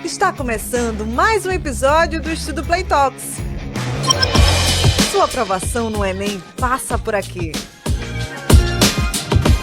Está começando mais um episódio do Estudo Play Talks. Sua aprovação no Enem passa por aqui.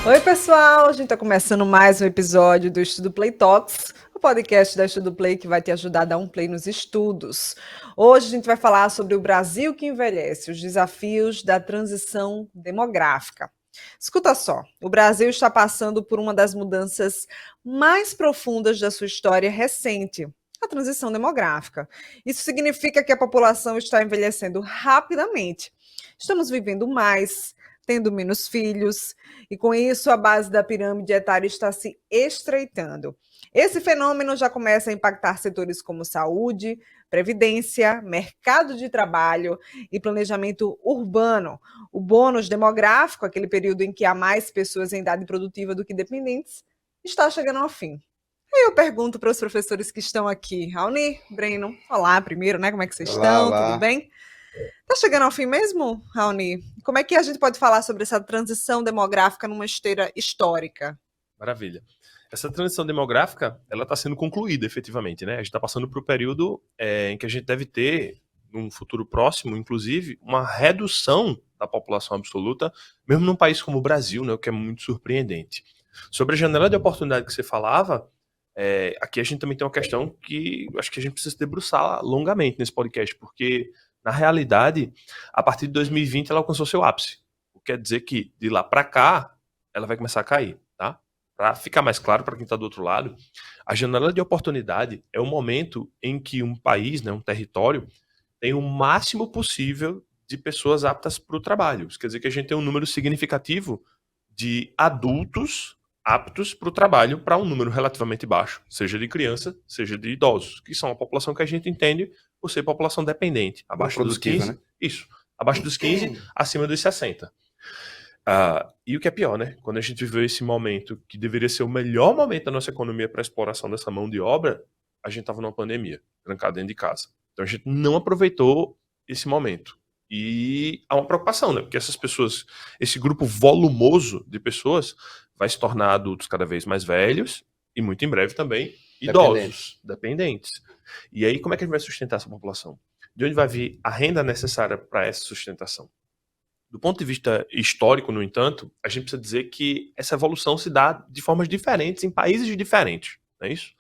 Oi, pessoal! A gente está começando mais um episódio do Estudo Play Talks, o podcast da Estudo Play que vai te ajudar a dar um play nos estudos. Hoje a gente vai falar sobre o Brasil que envelhece, os desafios da transição demográfica. Escuta só, o Brasil está passando por uma das mudanças mais profundas da sua história recente, a transição demográfica. Isso significa que a população está envelhecendo rapidamente. Estamos vivendo mais, tendo menos filhos, e com isso a base da pirâmide etária está se estreitando. Esse fenômeno já começa a impactar setores como saúde, previdência, mercado de trabalho e planejamento urbano. O bônus demográfico, aquele período em que há mais pessoas em idade produtiva do que dependentes, está chegando ao fim. Aí eu pergunto para os professores que estão aqui, Raoni, Breno, olá primeiro, né? Como é que vocês estão? Olá. Tudo bem? Está chegando ao fim mesmo, Raoni? Como é que a gente pode falar sobre essa transição demográfica numa esteira histórica? Maravilha. Essa transição demográfica, ela está sendo concluída, efetivamente, né? A gente está passando por um período em que a gente deve ter, num futuro próximo, inclusive, uma redução da população absoluta, mesmo num país como o Brasil, né? O que é muito surpreendente. Sobre a janela de oportunidade que você falava, aqui a gente também tem uma questão que eu acho que a gente precisa se debruçar longamente nesse podcast, porque, na realidade, a partir de 2020 ela alcançou seu ápice. O que quer dizer que, de lá para cá, ela vai começar a cair, tá? Para ficar mais claro para quem está do outro lado, a janela de oportunidade é o momento em que um país, né, um território, tem o máximo possível de pessoas aptas para o trabalho. Isso quer dizer que a gente tem um número significativo de adultos aptos para o trabalho para um número relativamente baixo, seja de criança, seja de idosos, que são a população que a gente entende por ser população dependente. Abaixo dos 15, né? Isso. Abaixo dos 15, acima dos 60. E o que é pior, né? Quando a gente viveu esse momento que deveria ser o melhor momento da nossa economia para a exploração dessa mão de obra, a gente estava numa pandemia, trancado dentro de casa. Então a gente não aproveitou esse momento. E há uma preocupação, né? Porque essas pessoas, esse grupo volumoso de pessoas vai se tornar adultos cada vez mais velhos e muito em breve também idosos, dependentes. E aí como é que a gente vai sustentar essa população? De onde vai vir a renda necessária para essa sustentação? Do ponto de vista histórico, no entanto, a gente precisa dizer que essa evolução se dá de formas diferentes em países diferentes, não é isso?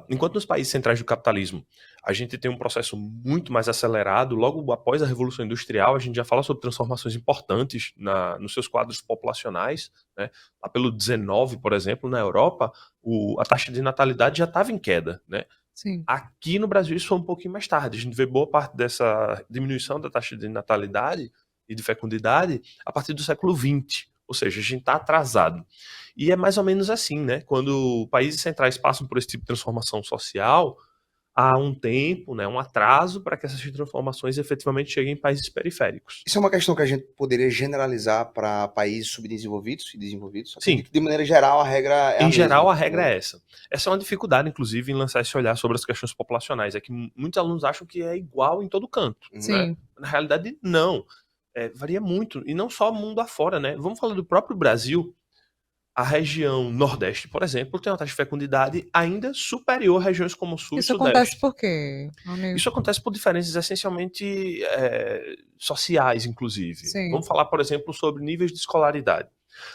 Enquanto nos países centrais do capitalismo a gente tem um processo muito mais acelerado, logo após a Revolução Industrial, a gente já fala sobre transformações importantes nos seus quadros populacionais, né? Lá pelo 19, por exemplo, na Europa, a taxa de natalidade já estava em queda, né? Sim. Aqui no Brasil isso foi um pouquinho mais tarde, a gente vê boa parte dessa diminuição da taxa de natalidade e de fecundidade a partir do século XX, ou seja, a gente está atrasado. E é mais ou menos assim, né? Quando países centrais passam por esse tipo de transformação social, há um tempo, né, um atraso para que essas transformações efetivamente cheguem em países periféricos. Isso é uma questão que a gente poderia generalizar para países subdesenvolvidos e desenvolvidos? Sim. De maneira geral, a regra é a Em geral, mesma. a regra é essa. Essa é uma dificuldade, inclusive, em lançar esse olhar sobre as questões populacionais. É que muitos alunos acham que é igual em todo canto. Sim. Né? Na realidade, não. Varia muito. E não só mundo afora, né? Vamos falar do próprio Brasil. A região Nordeste, por exemplo, tem uma taxa de fecundidade ainda superior a regiões como o Sul e Isso Sudeste. acontece por quê, Raoni? Isso acontece por diferenças essencialmente sociais, inclusive. Sim. Vamos falar, por exemplo, sobre níveis de escolaridade.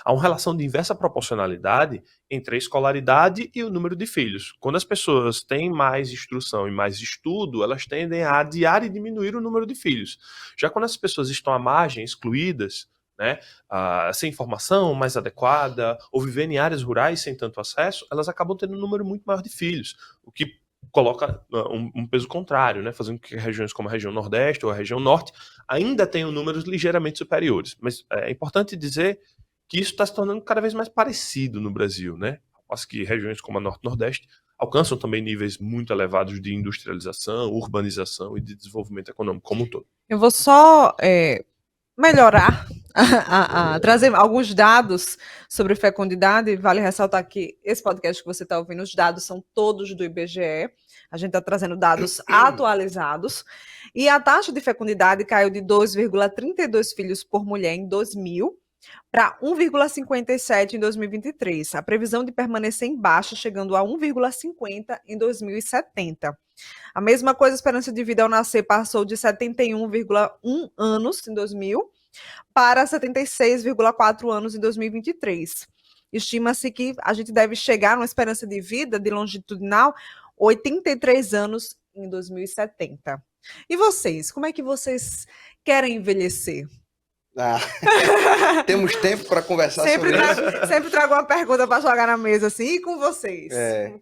Há uma relação de inversa proporcionalidade entre a escolaridade e o número de filhos. Quando as pessoas têm mais instrução e mais estudo, elas tendem a adiar e diminuir o número de filhos. Já quando as pessoas estão à margem, excluídas, né, sem informação mais adequada, ou vivendo em áreas rurais sem tanto acesso, elas acabam tendo um número muito maior de filhos, o que coloca um peso contrário, né, fazendo com que regiões como a região Nordeste ou a região Norte ainda tenham números ligeiramente superiores. Mas é importante dizer que isso está se tornando cada vez mais parecido no Brasil, né? Acho que regiões como a Norte e Nordeste alcançam também níveis muito elevados de industrialização, urbanização e de desenvolvimento econômico como um todo. Eu vou só melhorar, trazer alguns dados sobre fecundidade. Vale ressaltar que esse podcast que você está ouvindo, os dados são todos do IBGE. A gente está trazendo dados atualizados. E a taxa de fecundidade caiu de 2,32 filhos por mulher em 2000 para 1,57 em 2023. A previsão de permanecer em baixa, chegando a 1,50 em 2070. A mesma coisa, a esperança de vida ao nascer passou de 71,1 anos em 2000 para 76,4 anos em 2023. Estima-se que a gente deve chegar numa esperança de vida de longitudinal 83 anos em 2070. E vocês, como é que vocês querem envelhecer? Temos tempo para conversar sobre isso. Sempre trago uma pergunta para jogar na mesa assim, e com vocês?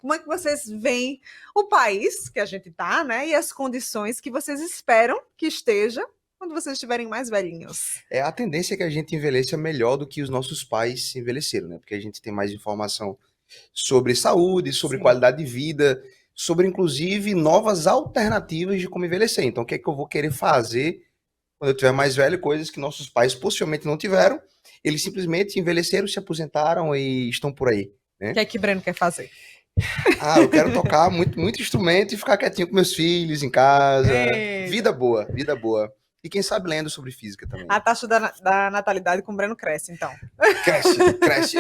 Como é que vocês veem o país que a gente está, né? E as condições que vocês esperam que esteja quando vocês estiverem mais velhinhos? A tendência é que a gente envelheça melhor do que os nossos pais envelheceram, né? Porque a gente tem mais informação sobre saúde, sobre qualidade de vida, sobre inclusive novas alternativas de como envelhecer. Então, o que é que eu vou querer fazer quando eu tiver mais velho? Coisas que nossos pais possivelmente não tiveram. Eles simplesmente envelheceram, se aposentaram e estão por aí, né? O que é que Breno quer fazer? Eu quero tocar muito instrumento e ficar quietinho com meus filhos em casa. Vida boa, vida boa. E quem sabe lendo sobre física também. A taxa da natalidade com o Breno cresce, então. Cresce.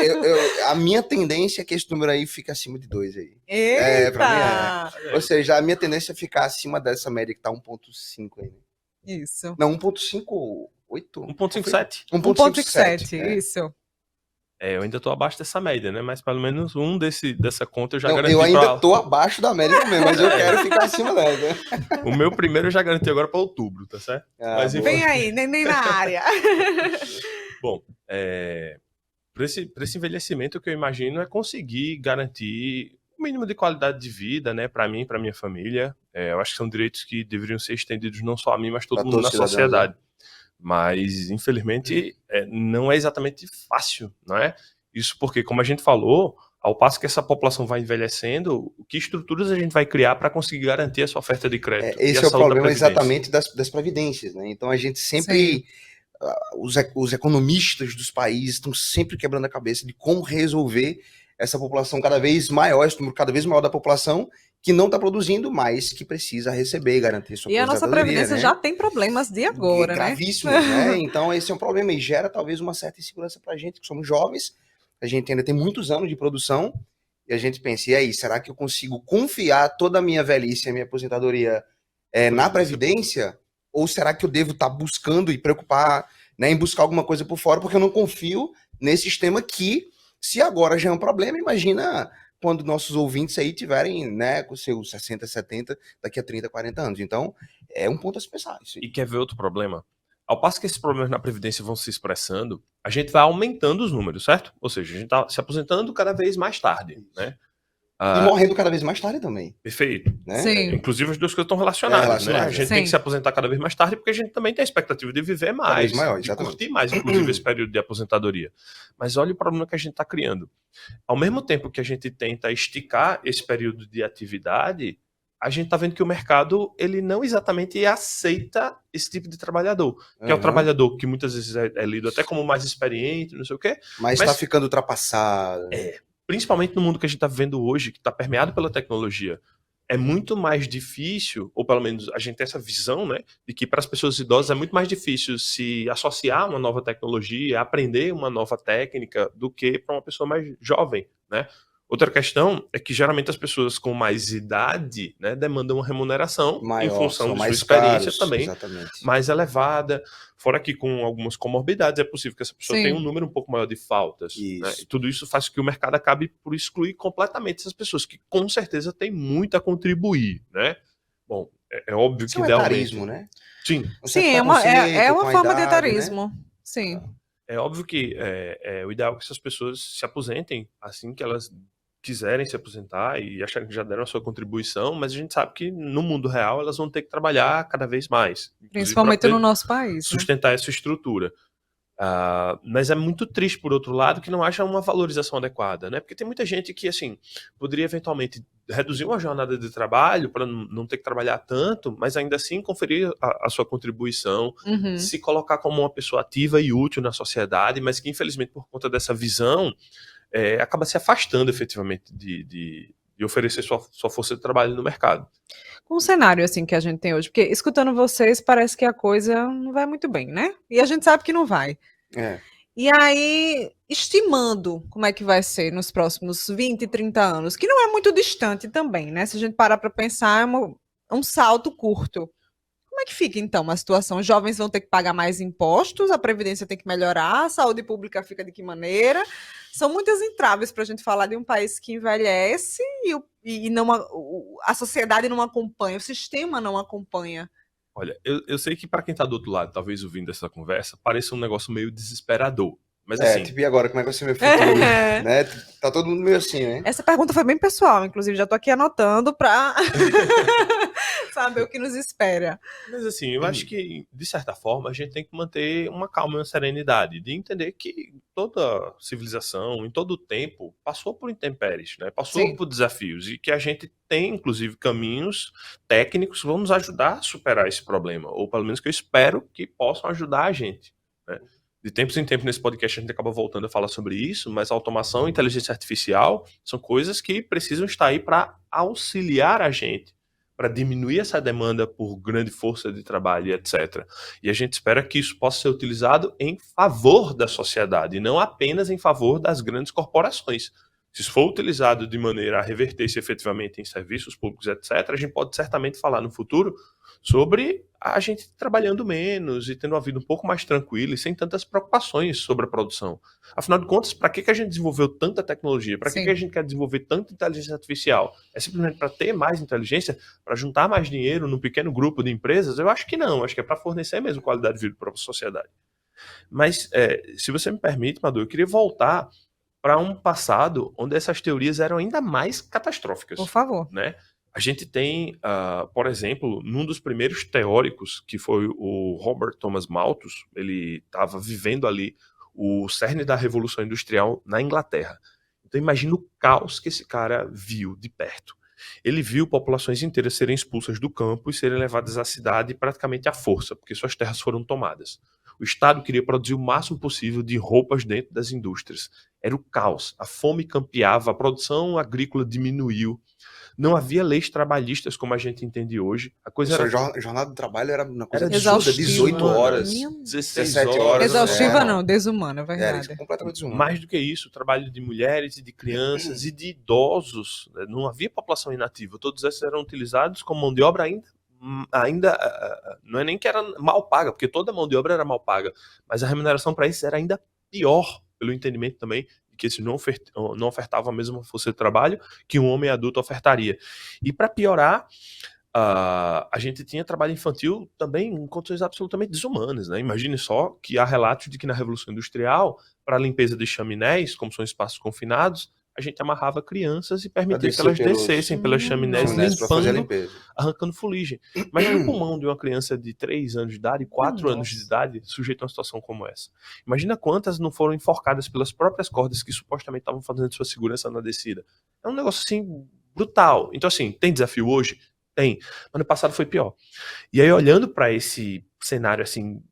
A minha tendência é que esse número aí fique acima de 2 aí. Eita! Pra mim Ou seja, a minha tendência é ficar acima dessa média que tá 1,5 aí. Isso. Não, 1,58. 1,57. 1,57, isso. Eu ainda tô abaixo dessa média, né? Mas pelo menos dessa conta eu já Não, garanti. Eu ainda tô abaixo da média também, mas eu quero ficar acima dela, né? O meu primeiro eu já garanti agora para outubro, tá certo? Mas, vem aí, nem na área. Bom, para esse envelhecimento, o que eu imagino é conseguir garantir o mínimo de qualidade de vida, né? Para mim, para minha família. Eu acho que são direitos que deveriam ser estendidos não só a mim, mas todo mundo na sociedade. Mas, infelizmente, não é exatamente fácil, não é? Isso porque, como a gente falou, ao passo que essa população vai envelhecendo, que estruturas a gente vai criar para conseguir garantir essa oferta de crédito? Esse é o problema exatamente das previdências, né? Então, a gente sempre... Os economistas dos países estão sempre quebrando a cabeça de como resolver essa população cada vez maior, esse número cada vez maior da população, que não está produzindo, mas que precisa receber, garantir sua aposentadoria. E a nossa previdência, né, já tem problemas de agora, gravíssimos, né? Então esse é um problema e gera talvez uma certa insegurança para a gente, que somos jovens, a gente ainda tem muitos anos de produção, e a gente pensa, e aí, será que eu consigo confiar toda a minha velhice, a minha aposentadoria na previdência? Ou será que eu devo estar buscando e preocupar, né, em buscar alguma coisa por fora, porque eu não confio nesse sistema que, se agora já é um problema, imagina quando nossos ouvintes aí tiverem, né, com seus 60, 70, daqui a 30, 40 anos. Então, é um ponto a se pensar. Isso aí. E quer ver outro problema? Ao passo que esses problemas na Previdência vão se expressando, a gente vai aumentando os números, certo? Ou seja, a gente está se aposentando cada vez mais tarde, né? E morrendo cada vez mais tarde também. Perfeito. Né? Sim. Inclusive as duas coisas estão relacionadas, né? A gente tem que se aposentar cada vez mais tarde porque a gente também tem a expectativa de viver mais, maior, de curtir mais, inclusive, esse período de aposentadoria. Mas olha o problema que a gente está criando. Ao mesmo tempo que a gente tenta esticar esse período de atividade, a gente está vendo que o mercado ele não exatamente aceita esse tipo de trabalhador. Que é o trabalhador que muitas vezes é lido até como mais experiente, não sei o quê. Mas está ficando ultrapassado. Principalmente no mundo que a gente está vivendo hoje, que está permeado pela tecnologia, é muito mais difícil, ou pelo menos a gente tem essa visão, né, de que para as pessoas idosas é muito mais difícil se associar a uma nova tecnologia, aprender uma nova técnica, do que para uma pessoa mais jovem, né? Outra questão é que geralmente as pessoas com mais idade, né, demandam uma remuneração maior, em função de sua experiência também mais elevada. Fora que com algumas comorbidades é possível que essa pessoa tenha um número um pouco maior de faltas. Né? E tudo isso faz com que o mercado acabe por excluir completamente essas pessoas, que com certeza têm muito a contribuir. Né? Bom, é óbvio que idealmente... etarismo, né? Sim. Sim, é uma forma de etarismo. Né? Sim. É óbvio que o ideal é que essas pessoas se aposentem assim que elas quiserem se aposentar e acharem que já deram a sua contribuição, mas a gente sabe que no mundo real elas vão ter que trabalhar cada vez mais. Principalmente no nosso país. Sustentar essa estrutura. Mas é muito triste, por outro lado, que não haja uma valorização adequada, né? Porque tem muita gente que, assim, poderia eventualmente reduzir uma jornada de trabalho para não ter que trabalhar tanto, mas ainda assim conferir a sua contribuição, se colocar como uma pessoa ativa e útil na sociedade, mas que, infelizmente, por conta dessa visão, acaba se afastando efetivamente de oferecer sua força de trabalho no mercado. Com o cenário assim que a gente tem hoje, porque escutando vocês parece que a coisa não vai muito bem, né? E a gente sabe que não vai. E aí, estimando como é que vai ser nos próximos 20, 30 anos, que não é muito distante também, né? Se a gente parar para pensar, é um salto curto. Como é que fica, então, a situação? Os jovens vão ter que pagar mais impostos, a Previdência tem que melhorar, a saúde pública fica de que maneira? São muitas entraves para a gente falar de um país que envelhece e não, a sociedade não acompanha, o sistema não acompanha. Olha, eu sei que para quem tá do outro lado, talvez ouvindo essa conversa, pareça um negócio meio desesperador. Mas assim, Tipo, e agora, como é que vai ser meu futuro? Né? Tá todo mundo meio assim, né? Essa pergunta foi bem pessoal, inclusive já estou aqui anotando para saber o que nos espera. mas assim, eu acho que, de certa forma, a gente tem que manter uma calma e uma serenidade, de entender que toda civilização, em todo o tempo, passou por intempéries, né? Passou Sim. por desafios, e que a gente tem, inclusive, caminhos técnicos que vão nos ajudar a superar esse problema, ou pelo menos que eu espero que possam ajudar a gente, né? De tempos em tempos nesse podcast a gente acaba voltando a falar sobre isso, mas a automação e inteligência artificial são coisas que precisam estar aí para auxiliar a gente, para diminuir essa demanda por grande força de trabalho, etc. E a gente espera que isso possa ser utilizado em favor da sociedade, e não apenas em favor das grandes corporações. Se isso for utilizado de maneira a reverter-se efetivamente em serviços públicos, etc., a gente pode certamente falar no futuro sobre a gente trabalhando menos e tendo uma vida um pouco mais tranquila e sem tantas preocupações sobre a produção. Afinal de contas, para que a gente desenvolveu tanta tecnologia? Para que a gente quer desenvolver tanta inteligência artificial? É simplesmente para ter mais inteligência? Para juntar mais dinheiro num pequeno grupo de empresas? Eu acho que não. Acho que é para fornecer mesmo qualidade de vida para a sociedade. Mas, se você me permite, Madu, eu queria voltar para um passado onde essas teorias eram ainda mais catastróficas. Por favor. Né? A gente tem, por exemplo, num dos primeiros teóricos, que foi o Robert Thomas Malthus, ele estava vivendo ali o cerne da Revolução Industrial na Inglaterra. Então imagina o caos que esse cara viu de perto. Ele viu populações inteiras serem expulsas do campo e serem levadas à cidade praticamente à força, porque suas terras foram tomadas. O Estado queria produzir o máximo possível de roupas dentro das indústrias. Era o caos. A fome campeava, a produção agrícola diminuiu. Não havia leis trabalhistas como a gente entende hoje. A coisa era... jornada do trabalho era uma coisa Era absurda, 18 horas, 16 horas. Exaustiva não, desumana, é Era verdade. isso, completamente desumano. Mais do que isso, o trabalho de mulheres e de crianças e de idosos. Não havia população inativa. Todos esses eram utilizados como mão de obra ainda não é nem que era mal paga, porque toda mão de obra era mal paga, mas a remuneração para isso era ainda pior, pelo entendimento também de que esses não ofertavam a mesma força de trabalho que um homem adulto ofertaria. E para piorar, a gente tinha trabalho infantil também em condições absolutamente desumanas, né? Imagine só que há relatos de que na Revolução Industrial, para a limpeza de chaminés, como são espaços confinados, a gente amarrava crianças e permitia que elas descessem pelas chaminés, limpando, arrancando fuligem. Imagina o pulmão de uma criança de 3 anos de idade, 4 anos de idade, sujeito a uma situação como essa. Imagina quantas não foram enforcadas pelas próprias cordas que supostamente estavam fazendo sua segurança na descida. É um negócio, assim, brutal. Então, assim, tem desafio hoje? Tem. Mas no passado foi pior. E aí, olhando para esse cenário, assim,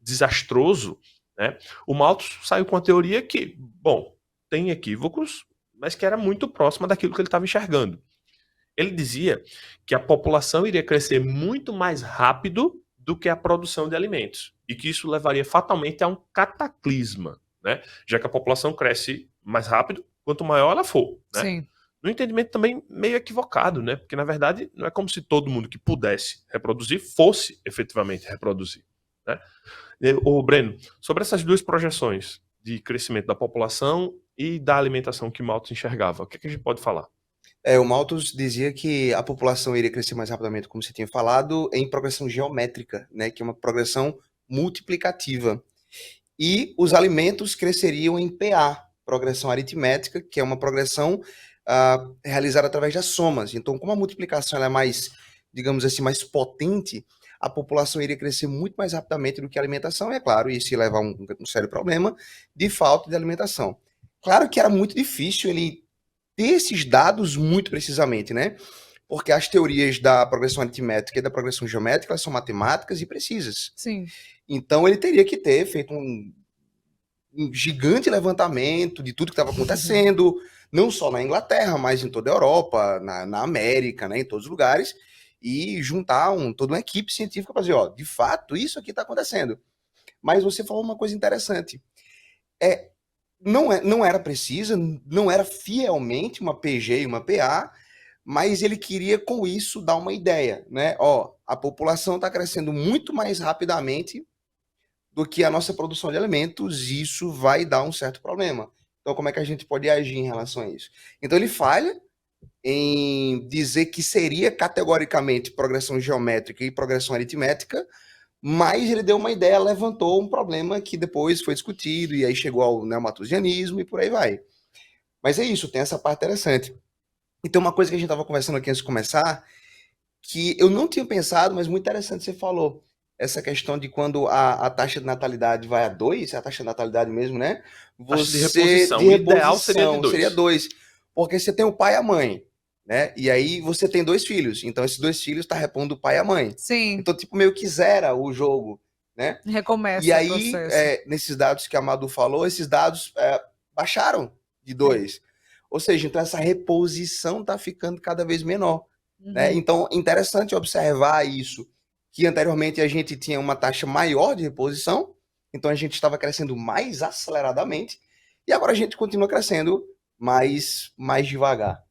desastroso, né, o Malthus saiu com a teoria que, bom, tem equívocos, mas que era muito próxima daquilo que ele estava enxergando. Ele dizia que a população iria crescer muito mais rápido do que a produção de alimentos, e que isso levaria fatalmente a um cataclisma, né? Já que a população cresce mais rápido, quanto maior ela for. Né? Sim. No entendimento também meio equivocado, né? Porque, na verdade, não é como se todo mundo que pudesse reproduzir fosse efetivamente reproduzir. Né? Ô, Breno, sobre essas duas projeções de crescimento da população e da alimentação que Malthus enxergava, o que a gente pode falar? O Malthus dizia que a população iria crescer mais rapidamente, como você tinha falado, em progressão geométrica, né, que é uma progressão multiplicativa. E os alimentos cresceriam em PA, progressão aritmética, que é uma progressão realizada através das somas. Então, como a multiplicação ela é mais, digamos assim, mais potente, a população iria crescer muito mais rapidamente do que a alimentação, e é claro, isso ia levar a um sério problema de falta de alimentação. Claro que era muito difícil ele ter esses dados muito precisamente, né? Porque as teorias da progressão aritmética e da progressão geométrica elas são matemáticas e precisas. Sim. Então ele teria que ter feito um gigante levantamento de tudo que estava acontecendo, não só na Inglaterra, mas em toda a Europa, na América, né, em todos os lugares, e juntar toda uma equipe científica para dizer, de fato, isso aqui está acontecendo. Mas você falou uma coisa interessante. Não era precisa, não era fielmente uma PG e uma PA, mas ele queria com isso dar uma ideia, né? Ó, a população está crescendo muito mais rapidamente do que a nossa produção de alimentos, e isso vai dar um certo problema. Então, como é que a gente pode agir em relação a isso? Então, ele falha em dizer que seria categoricamente progressão geométrica e progressão aritmética, mas ele deu uma ideia, levantou um problema que depois foi discutido, e aí chegou ao neomalthusianismo e por aí vai. Mas é isso, tem essa parte interessante. E tem uma coisa que a gente estava conversando aqui antes de começar, que eu não tinha pensado, mas muito interessante você falou. Essa questão de quando a taxa de natalidade vai a 2, é a taxa de natalidade mesmo, né? Taxa de reposição. O ideal seria de 2. Seria 2. Porque você tem o pai e a mãe, né? E aí você tem 2 filhos. Então esses 2 filhos tá repondo o pai e a mãe. Sim. Então, tipo, meio que zera o jogo, né? Recomeça e aí, o processo. Nesses dados que a Madu falou, esses dados baixaram de 2. Ou seja, então essa reposição tá ficando cada vez menor. Né? Então, interessante observar isso, que anteriormente a gente tinha uma taxa maior de reposição, então a gente estava crescendo mais aceleradamente, e agora a gente continua crescendo mais devagar.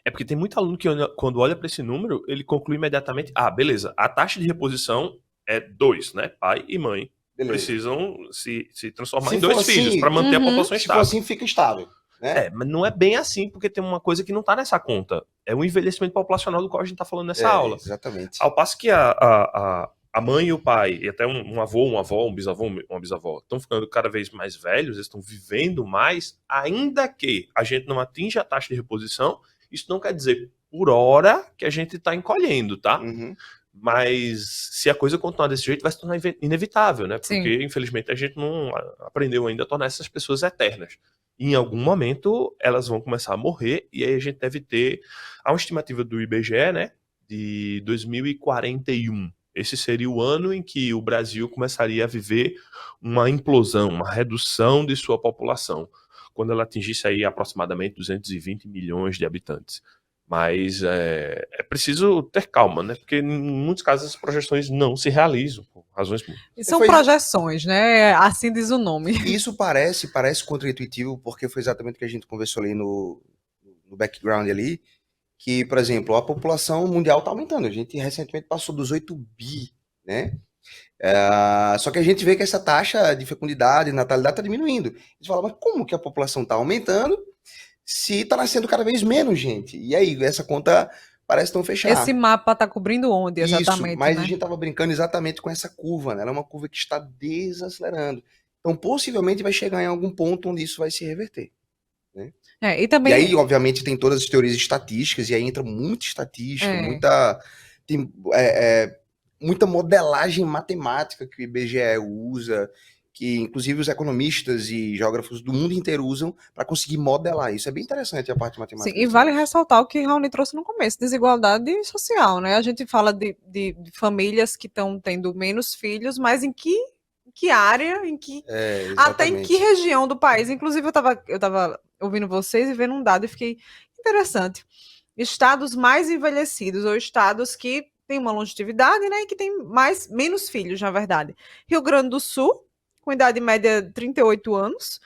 É porque tem muito aluno que, quando olha para esse número, ele conclui imediatamente, beleza, a taxa de reposição é 2, né? Pai e mãe precisam se transformar em 2 filhos para manter a população estável. Se for assim, fica estável. Né? Mas não é bem assim, porque tem uma coisa que não está nessa conta. É o envelhecimento populacional do qual a gente está falando nessa aula. Exatamente. Ao passo que a mãe e o pai, e até um avô, uma avó, um bisavô, uma bisavó, estão ficando cada vez mais velhos, eles estão vivendo mais, ainda que a gente não atinja a taxa de reposição, isso não quer dizer por hora que a gente está encolhendo, tá? Mas se a coisa continuar desse jeito, vai se tornar inevitável, né? Porque, Sim. Infelizmente, a gente não aprendeu ainda a tornar essas pessoas eternas. Em algum momento, elas vão começar a morrer, e aí a gente deve ter uma estimativa do IBGE, né? De 2041. Esse seria o ano em que o Brasil começaria a viver uma implosão, uma redução de sua população, quando ela atingisse aí aproximadamente 220 milhões de habitantes. Mas é preciso ter calma, né? Porque em muitos casos as projeções não se realizam, por razões... E são projeções, né? Assim diz o nome. Isso parece contraintuitivo, porque foi exatamente o que a gente conversou ali no background ali, que, por exemplo, a população mundial está aumentando. A gente recentemente passou dos 8 bi, né? Só que a gente vê que essa taxa de fecundidade e natalidade está diminuindo. A gente fala, mas como que a população está aumentando se está nascendo cada vez menos gente? E aí, essa conta parece não fechar. Esse mapa está cobrindo onde exatamente? Isso, mas né? A gente estava brincando exatamente com essa curva, né? Ela é uma curva que está desacelerando. Então, possivelmente vai chegar em algum ponto onde isso vai se reverter. Né? E aí, obviamente, tem todas as teorias estatísticas, e aí entra muita estatística, muita modelagem matemática que o IBGE usa, que inclusive os economistas e geógrafos do mundo inteiro usam para conseguir modelar isso. É bem interessante a parte matemática. Sim, e vale ressaltar o que Raoni trouxe no começo, desigualdade social, né? A gente fala de famílias que estão tendo menos filhos, mas em que área, até em que região do país. Inclusive, eu tava ouvindo vocês e vendo um dado e fiquei interessante. Estados mais envelhecidos, ou estados que têm uma longevidade, né, e que têm menos filhos, na verdade. Rio Grande do Sul, com idade média de 38 anos.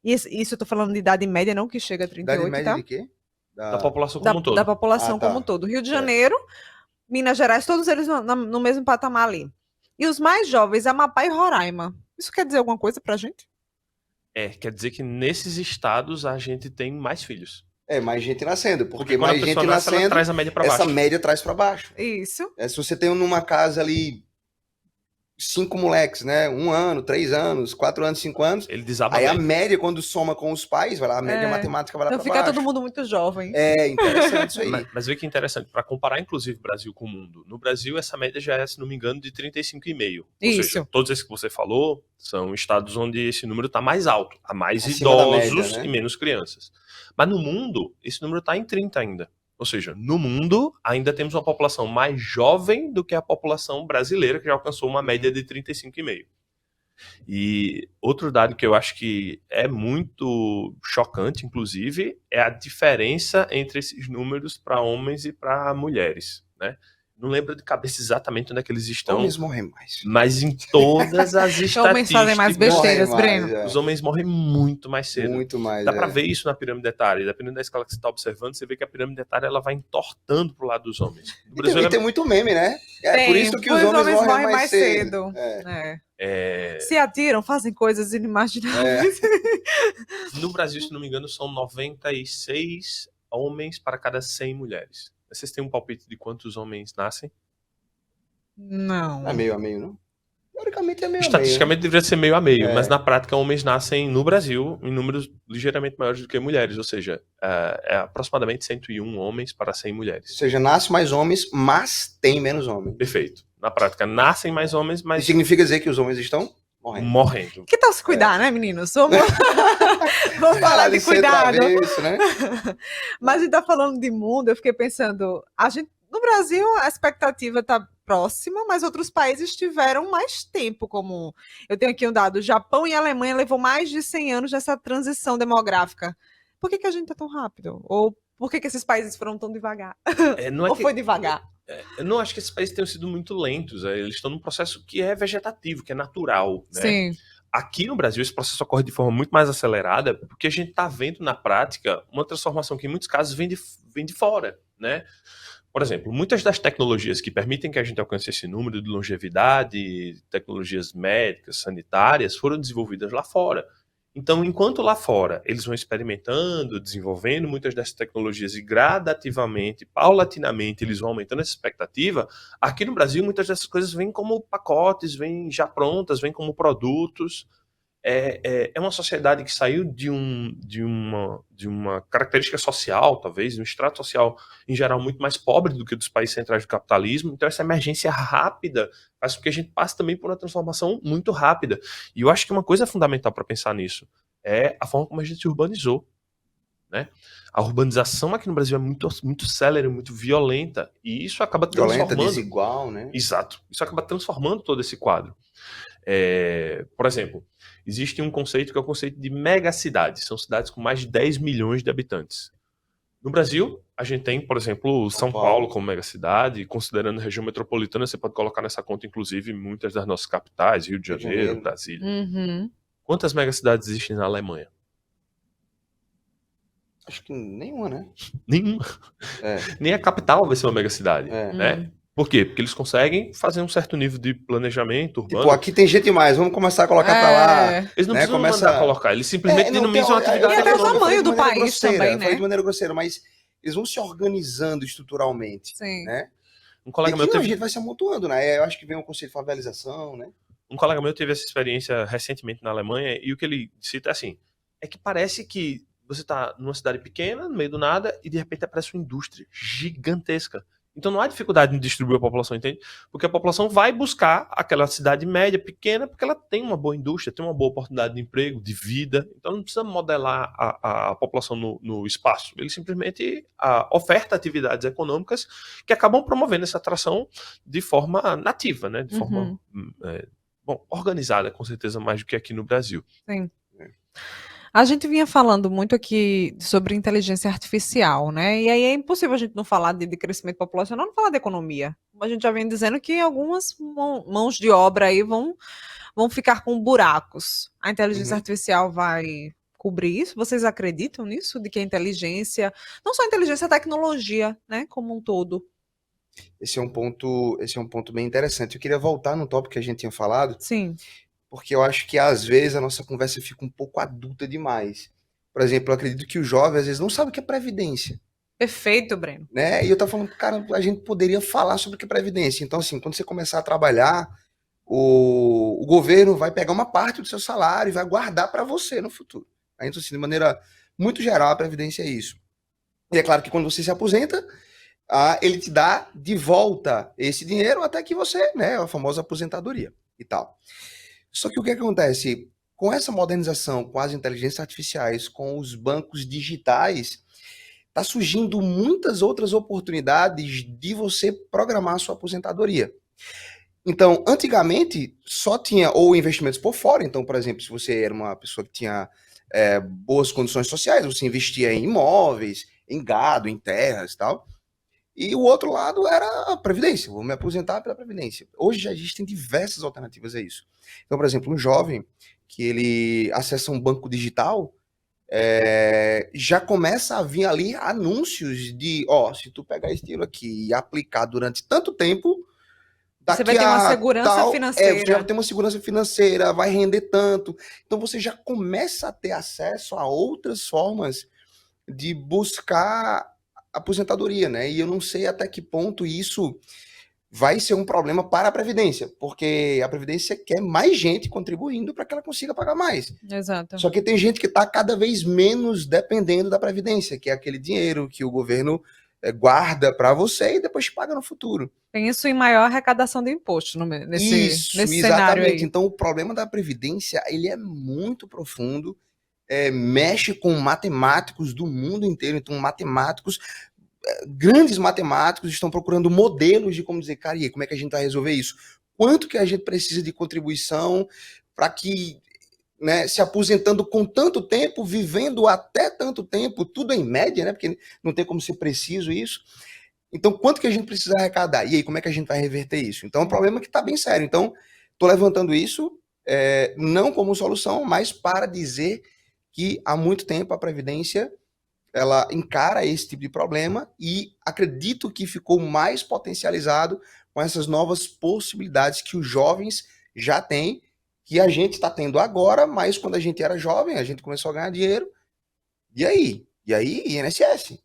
Isso eu estou falando de idade média, não que chega a 38, idade média de quê? Da população como um todo. Da população como um todo. Rio de Janeiro, Minas Gerais, todos eles no mesmo patamar ali. E os mais jovens, Amapá e Roraima. Isso quer dizer alguma coisa pra gente? Quer dizer que nesses estados a gente tem mais filhos. Mais gente nascendo, porque quando mais a pessoa gente nasce, nascendo, ela traz a média pra baixo. Essa média traz para baixo. Isso. Se você tem numa casa ali 5 moleques, né? 1 ano, 3 anos, 4 anos, 5 anos. Ele desaba aí bem. A média, quando soma com os pais, vai lá, a média matemática vai lá para baixo. Não fica todo mundo muito jovem. Interessante isso aí. Mas vê que interessante, para comparar inclusive Brasil com o mundo. No Brasil, essa média já é, se não me engano, de 35,5. Ou seja, todos esses que você falou são estados onde esse número está mais alto. Há mais idosos média, né? E menos crianças. Mas no mundo, esse número está em 30 ainda. Ou seja, no mundo, ainda temos uma população mais jovem do que a população brasileira, que já alcançou uma média de 35,5. E outro dado que eu acho que é muito chocante, inclusive, é a diferença entre esses números para homens e para mulheres. Né? não lembro de cabeça exatamente onde é que eles estão. Homens morrem mais. Mas em todas as estatísticas... Homens fazem mais besteiras, morrem mais, Breno. Os homens morrem muito mais cedo. Muito mais. Dá pra ver isso na pirâmide etária. Dependendo da escala que você está observando, você vê que a pirâmide etária ela vai entortando pro lado dos homens. E tem muito meme, né? Por isso que os homens morrem mais cedo. Se atiram, fazem coisas inimagináveis. No Brasil, se não me engano, são 96 homens para cada 100 mulheres. Vocês têm um palpite de quantos homens nascem? Não. É meio a meio, não? Teoricamente é meio Estatisticamente deveria ser meio a meio, É. mas na prática homens nascem no Brasil em números ligeiramente maiores do que mulheres, ou seja, é aproximadamente 101 homens para 100 Ou mulheres. seja, nasce mais homens, mas tem menos homens. Perfeito. Na prática, nascem mais homens, Isso mas significa dizer que os homens estão morrendo. Que tal se cuidar, né, meninos? Vamos falar de cuidado. Isso, né? Mas a gente tá falando de mundo, eu fiquei pensando, no Brasil a expectativa tá próxima, mas outros países tiveram mais tempo, como eu tenho aqui um dado, o Japão e a Alemanha levou mais de 100 anos nessa transição demográfica. Por que a gente tá tão rápido? Ou por que esses países foram tão devagar? Ou foi devagar? Eu não acho que esses países tenham sido muito lentos. Eles estão num processo que é vegetativo, que é natural. Né? Sim. Aqui no Brasil, esse processo ocorre de forma muito mais acelerada, porque a gente está vendo na prática uma transformação que, em muitos casos, vem de fora. Né? Por exemplo, muitas das tecnologias que permitem que a gente alcance esse número de longevidade, tecnologias médicas, sanitárias, foram desenvolvidas lá fora. Então, enquanto lá fora eles vão experimentando, desenvolvendo muitas dessas tecnologias e gradativamente, paulatinamente, eles vão aumentando essa expectativa, aqui no Brasil muitas dessas coisas vêm como pacotes, vêm já prontas, vêm como produtos. É uma sociedade que saiu de uma característica social, talvez, de um extrato social, em geral, muito mais pobre do que dos países centrais do capitalismo. Então, essa emergência rápida faz com que a gente passe também por uma transformação muito rápida. E eu acho que uma coisa fundamental para pensar nisso é a forma como a gente se urbanizou. Né? A urbanização aqui no Brasil é muito, muito célere, muito violenta, e isso acaba transformando... Violenta, desigual, né? Exato. Isso acaba transformando todo esse quadro. Por exemplo, existe um conceito que é o conceito de megacidades. São cidades com mais de 10 milhões de habitantes. No Brasil, a gente tem, por exemplo, São Paulo como megacidade. Considerando a região metropolitana, você pode colocar nessa conta, inclusive, muitas das nossas capitais, Rio de Janeiro, Brasília. Uhum. Quantas megacidades existem na Alemanha? Acho que nenhuma, né? Nenhuma. Nem a capital vai ser uma megacidade. Né? Por quê? Porque eles conseguem fazer um certo nível de planejamento urbano. Tipo, aqui tem gente mais, vamos começar a colocar pra lá. Eles não precisam mandar colocar, eles simplesmente dinamizam a atividade econômica. E até o tamanho do país também, né? Foi de maneira grosseira, mas eles vão se organizando estruturalmente. Sim. Né? Um colega meu a gente vai se amontoando, né? Eu acho que vem um conceito de favelização, né? Um colega meu teve essa experiência recentemente na Alemanha, e o que ele cita é assim, é que parece que você tá numa cidade pequena, no meio do nada, e de repente aparece uma indústria gigantesca. Então não há dificuldade em distribuir a população, entende? Porque a população vai buscar aquela cidade média, pequena, porque ela tem uma boa indústria, tem uma boa oportunidade de emprego, de vida. Então não precisa modelar a população no espaço. Ele simplesmente oferta atividades econômicas que acabam promovendo essa atração de forma nativa, né? De forma organizada, com certeza, mais do que aqui no Brasil. Sim. A gente vinha falando muito aqui sobre inteligência artificial, né? E aí é impossível a gente não falar de crescimento populacional, não falar de economia. A gente já vem dizendo que algumas mãos de obra aí vão ficar com buracos. A inteligência artificial vai cobrir isso? Vocês acreditam nisso? De que a inteligência, não só a inteligência, a tecnologia, né? Como um todo. Esse é um ponto bem interessante. Eu queria voltar no tópico que a gente tinha falado. Sim. Porque eu acho que às vezes a nossa conversa fica um pouco adulta demais. Por exemplo, eu acredito que o jovem às vezes não sabe o que é previdência. Perfeito, Breno. Né? E eu tava falando, cara, a gente poderia falar sobre o que é previdência. Então, assim, quando você começar a trabalhar, o governo vai pegar uma parte do seu salário e vai guardar para você no futuro. Então, assim, de maneira muito geral, a previdência é isso. E é claro que quando você se aposenta, ele te dá de volta esse dinheiro até que você, né, a famosa aposentadoria e tal. Só que o que acontece? Com essa modernização, com as inteligências artificiais, com os bancos digitais, está surgindo muitas outras oportunidades de você programar a sua aposentadoria. Então, antigamente, só tinha ou investimentos por fora. Então, por exemplo, se você era uma pessoa que tinha boas condições sociais, você investia em imóveis, em gado, em terras e tal. E o outro lado era a Previdência, vou me aposentar pela Previdência. Hoje já existem diversas alternativas a isso. Então, por exemplo, um jovem que ele acessa um banco digital, já começa a vir ali anúncios de, se tu pegar esse dinheiro aqui e aplicar durante tanto tempo, você vai ter uma segurança financeira. Você já vai ter uma segurança financeira, vai render tanto. Então você já começa a ter acesso a outras formas de buscar aposentadoria, né? E eu não sei até que ponto isso vai ser um problema para a Previdência, porque a Previdência quer mais gente contribuindo para que ela consiga pagar mais. Exato. Só que tem gente que está cada vez menos dependendo da Previdência, que é aquele dinheiro que o governo guarda para você e depois paga no futuro. Tem isso em maior arrecadação de imposto nesse cenário aí. Então o problema da Previdência, ele é muito profundo, mexe com matemáticos do mundo inteiro, então matemáticos, grandes matemáticos estão procurando modelos de como dizer, cara, e aí, como é que a gente vai resolver isso? Quanto que a gente precisa de contribuição para que, né, se aposentando com tanto tempo, vivendo até tanto tempo, tudo em média, né, porque não tem como ser preciso isso. Então, quanto que a gente precisa arrecadar? E aí, como é que a gente vai reverter isso? Então, é um problema que está bem sério. Então, estou levantando isso, não como solução, mas para dizer que há muito tempo a Previdência ela encara esse tipo de problema e acredito que ficou mais potencializado com essas novas possibilidades que os jovens já têm, que a gente está tendo agora, mas quando a gente era jovem, a gente começou a ganhar dinheiro. E aí? INSS,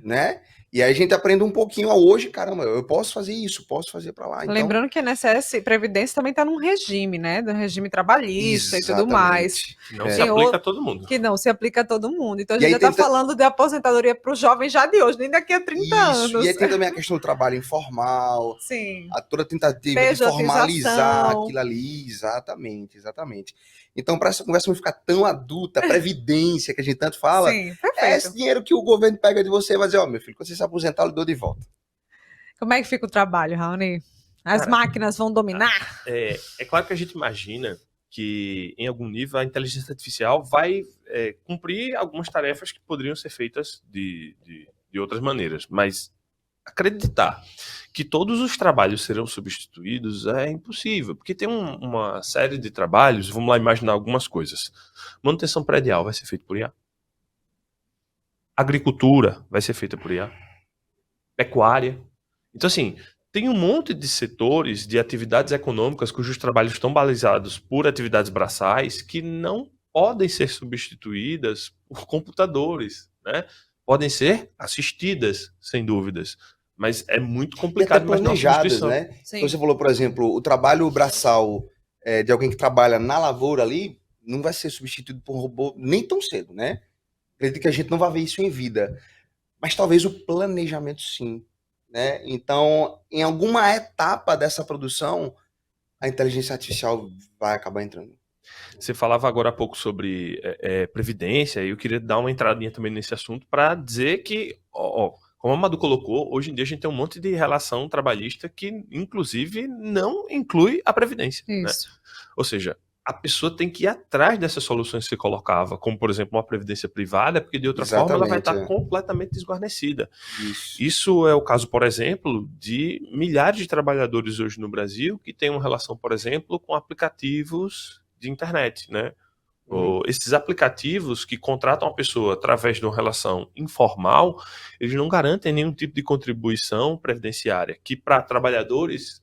né? E aí a gente aprende um pouquinho hoje, caramba, eu posso fazer isso, posso fazer para lá. Então... Lembrando que a INSS, Previdência também está num regime, né? Do regime trabalhista. Exatamente. E tudo mais. Não se aplica a todo mundo. Que não se aplica a todo mundo. Então a gente já está falando de aposentadoria para os jovens já de hoje, nem daqui a 30 anos. E aí tem também a questão do trabalho informal. Sim. Toda a tentativa de formalizar aquilo ali. Exatamente. Então, para essa conversa não ficar tão adulta, a Previdência, que a gente tanto fala, sim, perfeito. Esse dinheiro que o governo pega de você, vai dizer, meu filho, quando você se aposentar, eu dou de volta. Como é que fica o trabalho, Raoni? As máquinas vão dominar? É claro que a gente imagina que, em algum nível, a inteligência artificial vai cumprir algumas tarefas que poderiam ser feitas de outras maneiras, mas acreditar que todos os trabalhos serão substituídos é impossível, porque tem uma série de trabalhos, vamos lá imaginar algumas coisas. Manutenção predial vai ser feita por IA. Agricultura vai ser feita por IA. Pecuária. Então, assim, tem um monte de setores, de atividades econômicas cujos trabalhos estão balizados por atividades braçais que não podem ser substituídas por computadores, né? Podem ser assistidas, sem dúvidas. Mas é muito complicado. E até planejadas, né? Então, você falou, por exemplo, o trabalho braçal de alguém que trabalha na lavoura ali não vai ser substituído por um robô nem tão cedo, né? Acredito que a gente não vai ver isso em vida. Mas talvez o planejamento sim, né? Então, em alguma etapa dessa produção, a inteligência artificial vai acabar entrando. Você falava agora há pouco sobre previdência, e eu queria dar uma entradinha também nesse assunto para dizer que, como a Madu colocou, hoje em dia a gente tem um monte de relação trabalhista que, inclusive, não inclui a previdência. Isso. Né? Ou seja, a pessoa tem que ir atrás dessas soluções que você colocava, como, por exemplo, uma previdência privada, porque de outra forma ela vai estar completamente desguarnecida. Isso é o caso, por exemplo, de milhares de trabalhadores hoje no Brasil que têm uma relação, por exemplo, com aplicativos de internet, né? Esses aplicativos que contratam a pessoa através de uma relação informal, eles não garantem nenhum tipo de contribuição previdenciária, que para trabalhadores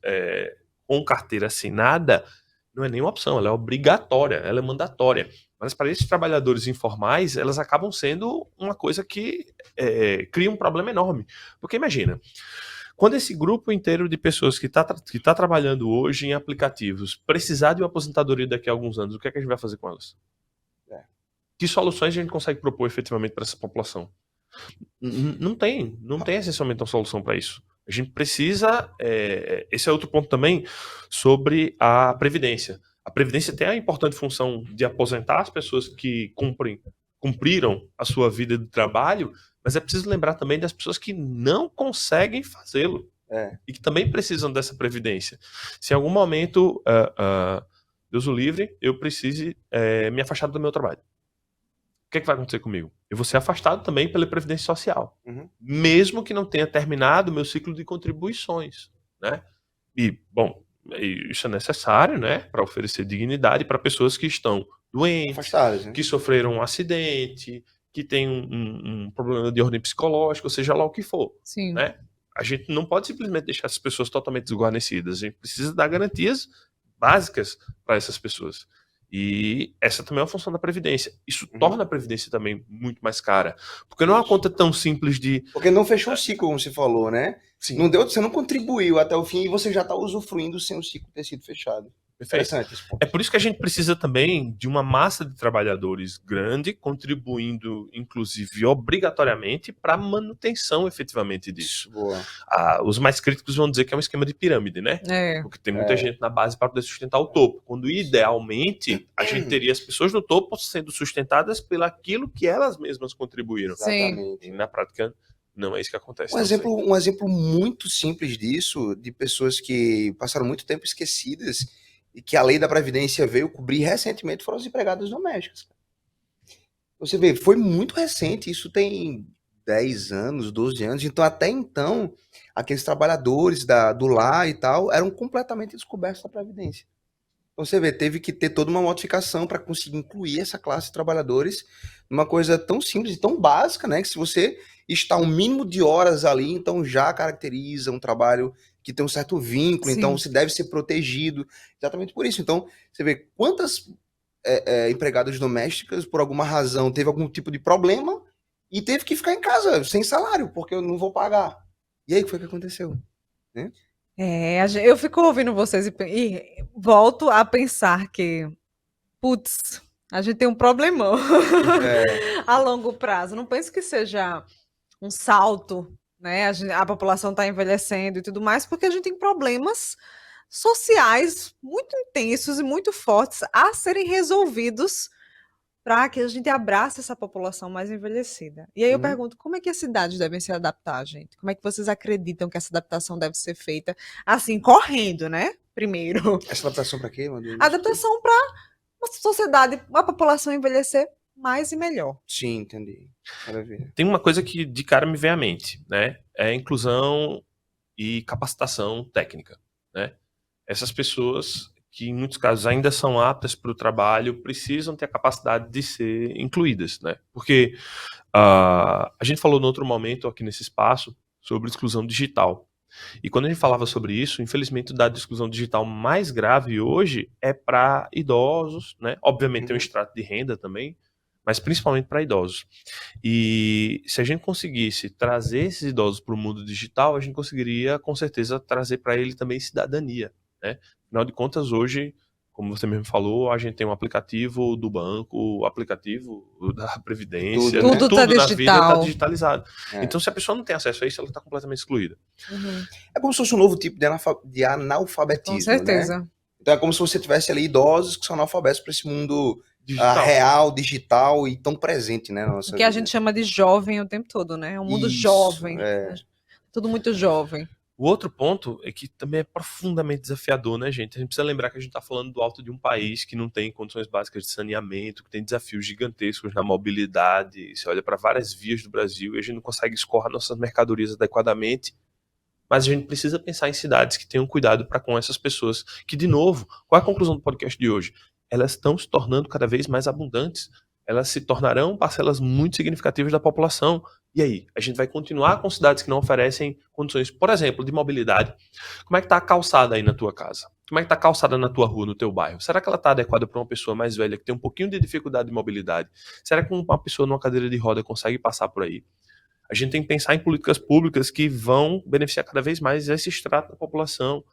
com carteira assinada não é nenhuma opção, ela é obrigatória, ela é mandatória. Mas para esses trabalhadores informais, elas acabam sendo uma coisa que cria um problema enorme. Porque imagina, quando esse grupo inteiro de pessoas que tá trabalhando hoje em aplicativos precisar de uma aposentadoria daqui a alguns anos, o que é que a gente vai fazer com elas? Que soluções a gente consegue propor efetivamente para essa população? Não tem essencialmente uma solução para isso. A gente precisa... esse é outro ponto também sobre a Previdência. A Previdência tem a importante função de aposentar as pessoas que cumpriram a sua vida de trabalho, mas é preciso lembrar também das pessoas que não conseguem fazê-lo e que também precisam dessa Previdência. Se em algum momento, Deus o livre, eu precise me afastar do meu trabalho. O que é que vai acontecer comigo? eu vou ser afastado também pela Previdência Social. Uhum. Mesmo que não tenha terminado o meu ciclo de contribuições, né? E, bom, isso é necessário, né? Para oferecer dignidade para pessoas que estão doentes, Afastadas, né? que sofreram um acidente, que têm um problema de ordem psicológica, ou seja lá o que for, Sim. né? A gente não pode simplesmente deixar essas pessoas totalmente desguarnecidas. A gente precisa dar garantias básicas para essas pessoas. E essa também é uma função da Previdência. Isso torna a Previdência também muito mais cara. Porque não é uma conta tão simples de... Porque não fechou o ciclo, como você falou, né? Sim. Não deu, você não contribuiu até o fim e você já está usufruindo sem o ciclo ter sido fechado. Perfeito. Interessante esse ponto. É por isso que a gente precisa também de uma massa de trabalhadores grande, contribuindo, inclusive, obrigatoriamente, para a manutenção efetivamente disso. Boa. Os mais críticos vão dizer que é um esquema de pirâmide, né? Porque tem muita gente na base para poder sustentar o topo. Quando, idealmente, a gente teria as pessoas no topo sendo sustentadas pelo aquilo que elas mesmas contribuíram. Exatamente. E, na prática, não é isso que acontece. Um exemplo muito simples disso, de pessoas que passaram muito tempo esquecidas e que a lei da Previdência veio cobrir recentemente, foram as empregadas domésticas. Você vê, foi muito recente, isso tem 10 anos, 12 anos, então até então, aqueles trabalhadores do lar e tal, eram completamente descobertos da Previdência. Então você vê, teve que ter toda uma modificação para conseguir incluir essa classe de trabalhadores numa coisa tão simples e tão básica, né, que se você está um mínimo de horas ali, então já caracteriza um trabalho que tem um certo vínculo, Sim. então você deve ser protegido, exatamente por isso. Então, você vê quantas empregadas domésticas, por alguma razão, teve algum tipo de problema e teve que ficar em casa, sem salário, porque eu não vou pagar. E aí, o que foi que aconteceu? Né? Eu fico ouvindo vocês e volto a pensar que, putz, a gente tem um problemão a longo prazo. Não penso que seja um salto, né? A população está envelhecendo e tudo mais, porque a gente tem problemas sociais muito intensos e muito fortes a serem resolvidos para que a gente abrace essa população mais envelhecida. E aí eu pergunto, como é que as cidades devem se adaptar, gente? Como é que vocês acreditam que essa adaptação deve ser feita? Assim, correndo, né? Primeiro. Essa adaptação para quê, mano? Adaptação para uma sociedade, uma população envelhecer mais e melhor. Sim, entendi. Maravilha. Tem uma coisa que de cara me vem à mente, né? É inclusão e capacitação técnica, né? Essas pessoas que em muitos casos ainda são aptas para o trabalho precisam ter a capacidade de ser incluídas, né? Porque a gente falou no outro momento aqui nesse espaço sobre exclusão digital. E quando a gente falava sobre isso, infelizmente o dado de exclusão digital mais grave hoje é para idosos, né? Obviamente tem um extrato de renda também, mas principalmente para idosos. E se a gente conseguisse trazer esses idosos para o mundo digital, a gente conseguiria com certeza trazer para ele também cidadania, né? Afinal de contas, hoje, como você mesmo falou, a gente tem um aplicativo do banco, o aplicativo da Previdência, tudo tá na vida está digital. digitalizado. Então, se a pessoa não tem acesso a isso, ela está completamente excluída. É como se fosse um novo tipo de analfabetismo, Com certeza. né? Então é como se você tivesse ali idosos que são analfabetos para esse mundo Digital. real, digital e tão presente, né? Na nossa Que a vida. gente chama de jovem o tempo todo, né? É um mundo Isso, jovem. é. Tudo muito jovem. O outro ponto é que também é profundamente desafiador, né, gente? A gente precisa lembrar que a gente está falando do alto de um país que não tem condições básicas de saneamento, que tem desafios gigantescos na mobilidade. Você olha para várias vias do Brasil e a gente não consegue escoar nossas mercadorias adequadamente. Mas a gente precisa pensar em cidades que tenham cuidado para com essas pessoas. Que, de novo, qual é a conclusão do podcast de hoje? Elas estão se tornando cada vez mais abundantes. Elas se tornarão parcelas muito significativas da população. E aí? A gente vai continuar com cidades que não oferecem condições, por exemplo, de mobilidade. Como é que está a calçada aí na tua casa? Como é que está a calçada na tua rua, no teu bairro? Será que ela está adequada para uma pessoa mais velha que tem um pouquinho de dificuldade de mobilidade? Será que uma pessoa numa cadeira de roda consegue passar por aí? A gente tem que pensar em políticas públicas que vão beneficiar cada vez mais esse extrato da população.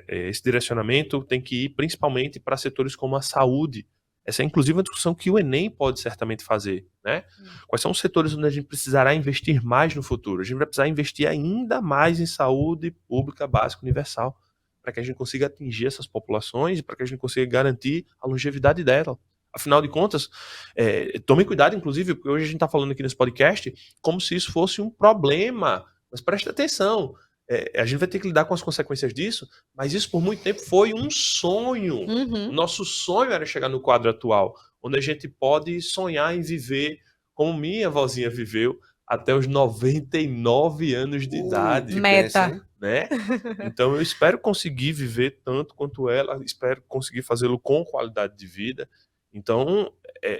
Esse direcionamento tem que ir principalmente para setores como a saúde. Essa é inclusive uma discussão que o Enem pode certamente fazer, né? Quais são os setores onde a gente precisará investir mais no futuro? A gente vai precisar investir ainda mais em saúde pública básica universal para que a gente consiga atingir essas populações e para que a gente consiga garantir a longevidade dela. Afinal de contas, tome cuidado, inclusive, porque hoje a gente está falando aqui nesse podcast como se isso fosse um problema. Mas preste atenção, a gente vai ter que lidar com as consequências disso, mas isso por muito tempo foi um sonho. O nosso sonho era chegar no quadro atual, onde a gente pode sonhar em viver como minha vozinha viveu até os 99 anos de idade. Meta. Né? Então eu espero conseguir viver tanto quanto ela, espero conseguir fazê-lo com qualidade de vida. Então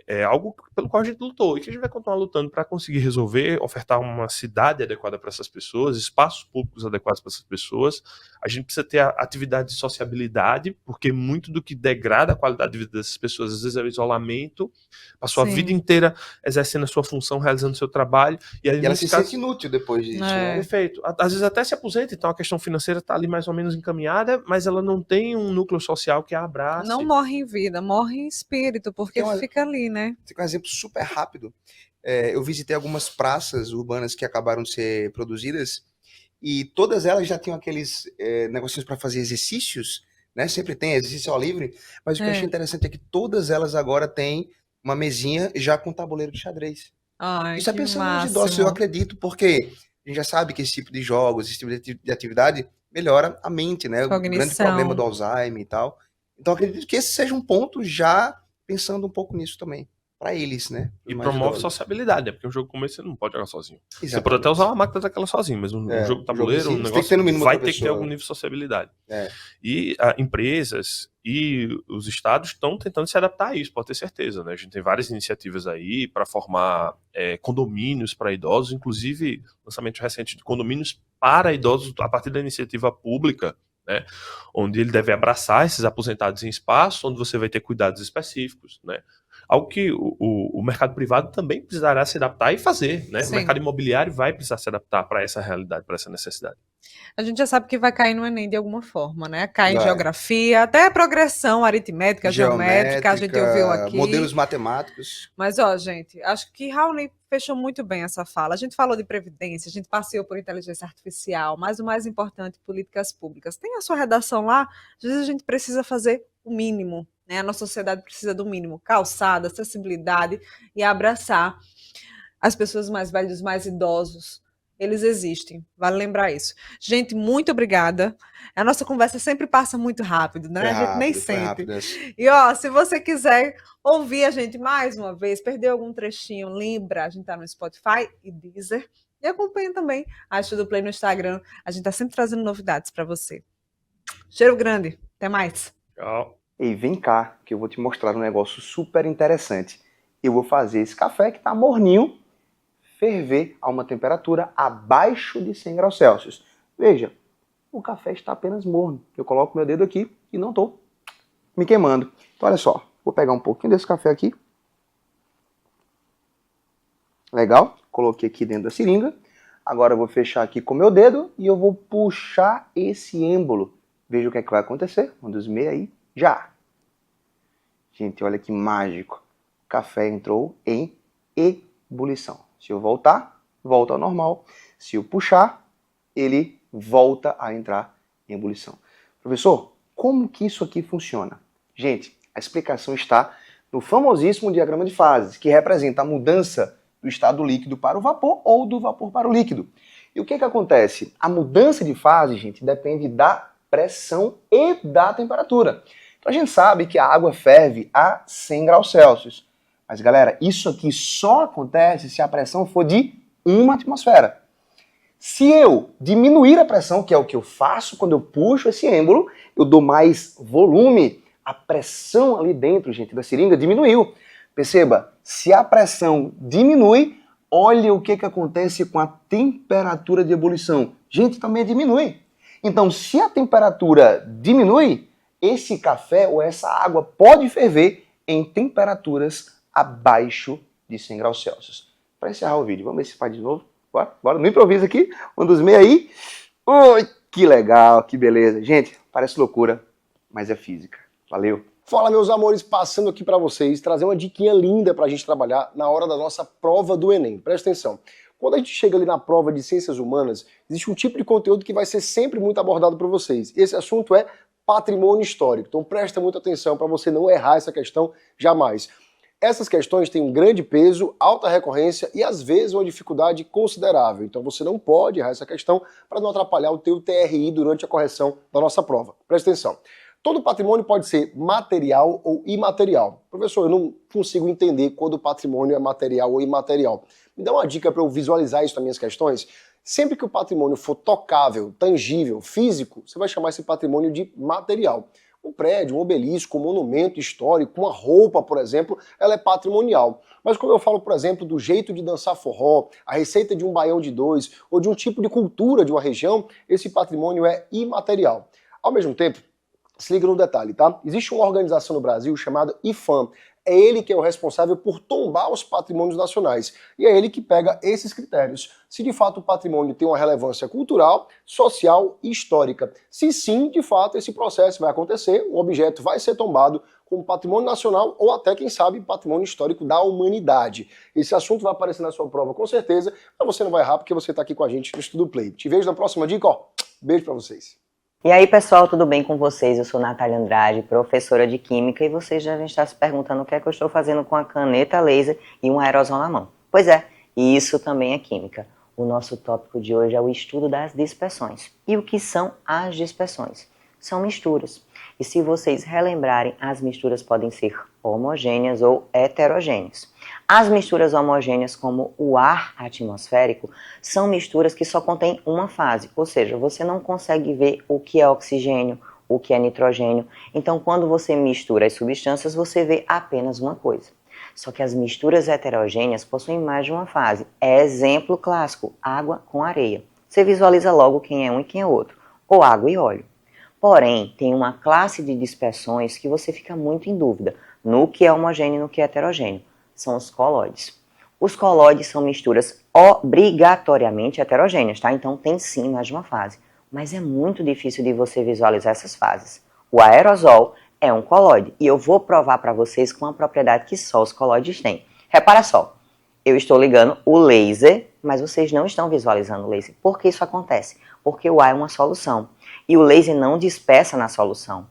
é algo pelo qual a gente lutou e que a gente vai continuar lutando para conseguir resolver, ofertar uma cidade adequada para essas pessoas, espaços públicos adequados para essas pessoas. A gente precisa ter atividade de sociabilidade, porque muito do que degrada a qualidade de vida dessas pessoas às vezes é o isolamento, passou a vida inteira exercendo a sua função, realizando o seu trabalho, e ela se sente inútil depois disso. Né? Perfeito. Às vezes até se aposenta, então a questão financeira está ali mais ou menos encaminhada, mas ela não tem um núcleo social que a abrace. Não morre em vida, morre em espírito, porque fica ali, né? Tem um exemplo super rápido. Eu visitei algumas praças urbanas que acabaram de ser produzidas e todas elas já tinham aqueles negocinhos para fazer exercícios, né? Sempre tem exercício ao livre, mas o que eu achei interessante é que todas elas agora têm uma mesinha já com tabuleiro de xadrez. Ai, isso é pensando nos idosos, eu acredito, porque a gente já sabe que esse tipo de jogos, esse tipo de atividade melhora a mente, né? Cognição. O grande problema do Alzheimer e tal. Então acredito que esse seja um ponto já pensando um pouco nisso também. Para eles, né? E promove sociabilidade, né? Porque um jogo como esse você não pode jogar sozinho. Exatamente. Você pode até usar uma máquina daquela sozinho, mas um jogo de tabuleiro, um negócio vai ter que ter algum nível de sociabilidade. E empresas e os estados estão tentando se adaptar a isso, pode ter certeza, né? A gente tem várias iniciativas aí para formar condomínios para idosos, inclusive lançamento recente de condomínios para idosos a partir da iniciativa pública, né? Onde ele deve abraçar esses aposentados em espaço, onde você vai ter cuidados específicos, né? Algo que o mercado privado também precisará se adaptar e fazer, né? O mercado imobiliário vai precisar se adaptar para essa realidade, para essa necessidade. A gente já sabe que vai cair no Enem de alguma forma, né? Cai em geografia, até progressão aritmética, geométrica, a gente ouviu aqui. Modelos matemáticos. Mas, gente, acho que Raoni fechou muito bem essa fala. A gente falou de previdência, a gente passeou por inteligência artificial, mas o mais importante, políticas públicas. Tem a sua redação lá, às vezes a gente precisa fazer o mínimo, né? A nossa sociedade precisa do mínimo, calçada, acessibilidade e abraçar as pessoas mais velhas, os mais idosos. Eles existem, vale lembrar isso. Gente, muito obrigada. A nossa conversa sempre passa muito rápido, né? A gente nem sente. E se você quiser ouvir a gente mais uma vez, perdeu algum trechinho, lembra, a gente tá no Spotify e Deezer. E acompanha também a Estudo Play no Instagram. A gente tá sempre trazendo novidades para você. Cheiro grande. Até mais. Tchau. E vem cá, que eu vou te mostrar um negócio super interessante. Eu vou fazer esse café que tá morninho ferver a uma temperatura abaixo de 100 graus Celsius. Veja, o café está apenas morno. Eu coloco meu dedo aqui e não estou me queimando. Então, olha só, vou pegar um pouquinho desse café aqui. Legal, coloquei aqui dentro da seringa. Agora eu vou fechar aqui com meu dedo e eu vou puxar esse êmbolo. Veja o que é que vai acontecer. Um dos meia aí, já. Gente, olha que mágico. O café entrou em ebulição. Se eu voltar, volta ao normal. Se eu puxar, ele volta a entrar em ebulição. Professor, como que isso aqui funciona? Gente, a explicação está no famosíssimo diagrama de fases, que representa a mudança do estado líquido para o vapor ou do vapor para o líquido. E o que que acontece? A mudança de fase, gente, depende da pressão e da temperatura. Então a gente sabe que a água ferve a 100 graus Celsius. Mas, galera, isso aqui só acontece se a pressão for de 1 atmosfera. Se eu diminuir a pressão, que é o que eu faço quando eu puxo esse êmbolo, eu dou mais volume, a pressão ali dentro, gente, da seringa diminuiu. Perceba, se a pressão diminui, olha o que acontece com a temperatura de ebulição. Gente, também diminui. Então, se a temperatura diminui, esse café ou essa água pode ferver em temperaturas abaixo de 100 graus Celsius. Para encerrar o vídeo, vamos ver se faz de novo. Bora no improviso aqui, um dos meia aí. Ui, que legal, que beleza. Gente, parece loucura, mas é física. Valeu. Fala, meus amores, passando aqui para vocês, trazer uma diquinha linda para a gente trabalhar na hora da nossa prova do Enem. Presta atenção. Quando a gente chega ali na prova de Ciências Humanas, existe um tipo de conteúdo que vai ser sempre muito abordado por vocês. Esse assunto é patrimônio histórico. Então presta muita atenção para você não errar essa questão jamais. Essas questões têm um grande peso, alta recorrência e às vezes uma dificuldade considerável. Então você não pode errar essa questão para não atrapalhar o teu TRI durante a correção da nossa prova. Presta atenção. Todo patrimônio pode ser material ou imaterial. Professor, eu não consigo entender quando o patrimônio é material ou imaterial. Me dá uma dica para eu visualizar isso nas minhas questões. Sempre que o patrimônio for tocável, tangível, físico, você vai chamar esse patrimônio de material. Um prédio, um obelisco, um monumento histórico, uma roupa, por exemplo, ela é patrimonial. Mas quando eu falo, por exemplo, do jeito de dançar forró, a receita de um baião de dois, ou de um tipo de cultura de uma região, esse patrimônio é imaterial. Ao mesmo tempo, se liga no detalhe, tá? Existe uma organização no Brasil chamada IPHAN. É ele que é o responsável por tombar os patrimônios nacionais. E é ele que pega esses critérios. Se de fato o patrimônio tem uma relevância cultural, social e histórica. Se sim, de fato, esse processo vai acontecer, o objeto vai ser tombado como patrimônio nacional ou até, quem sabe, patrimônio histórico da humanidade. Esse assunto vai aparecer na sua prova com certeza, mas você não vai errar porque você está aqui com a gente no Estudo Play. Te vejo na próxima dica, ó. Beijo pra vocês. E aí, pessoal, tudo bem com vocês? Eu sou Natália Andrade, professora de Química, e vocês devem estar se perguntando o que é que eu estou fazendo com a caneta laser e um aerosol na mão. Pois é, e isso também é Química. O nosso tópico de hoje é o estudo das dispersões. E o que são as dispersões? São misturas. E se vocês relembrarem, as misturas podem ser homogêneas ou heterogêneas. As misturas homogêneas, como o ar atmosférico, são misturas que só contêm uma fase, ou seja, você não consegue ver o que é oxigênio, o que é nitrogênio. Então, quando você mistura as substâncias, você vê apenas uma coisa. Só que as misturas heterogêneas possuem mais de uma fase. Exemplo clássico, água com areia. Você visualiza logo quem é um e quem é outro, ou água e óleo. Porém, tem uma classe de dispersões que você fica muito em dúvida no que é homogêneo e no que é heterogêneo. São os colóides. Os colóides são misturas obrigatoriamente heterogêneas, tá? Então tem sim mais de uma fase. Mas é muito difícil de você visualizar essas fases. O aerosol é um colóide e eu vou provar para vocês com uma propriedade que só os colóides têm. Repara só, eu estou ligando o laser, mas vocês não estão visualizando o laser. Por que isso acontece? Porque o ar é uma solução e o laser não dispersa na solução,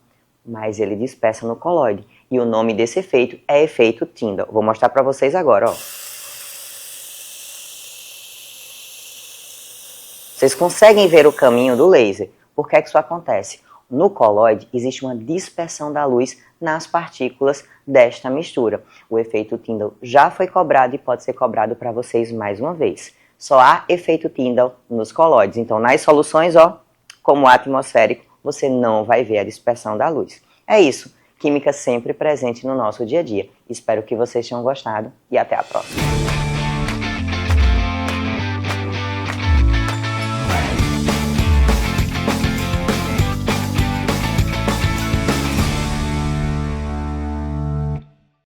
mas ele dispersa no colóide. E o nome desse efeito é efeito Tyndall. Vou mostrar para vocês agora, ó. Vocês conseguem ver o caminho do laser? Por que é que isso acontece? No colóide existe uma dispersão da luz nas partículas desta mistura. O efeito Tyndall já foi cobrado e pode ser cobrado para vocês mais uma vez. Só há efeito Tyndall nos colóides. Então, nas soluções, ó, como atmosférico, você não vai ver a dispersão da luz. É isso. Química sempre presente no nosso dia a dia. Espero que vocês tenham gostado e até a próxima.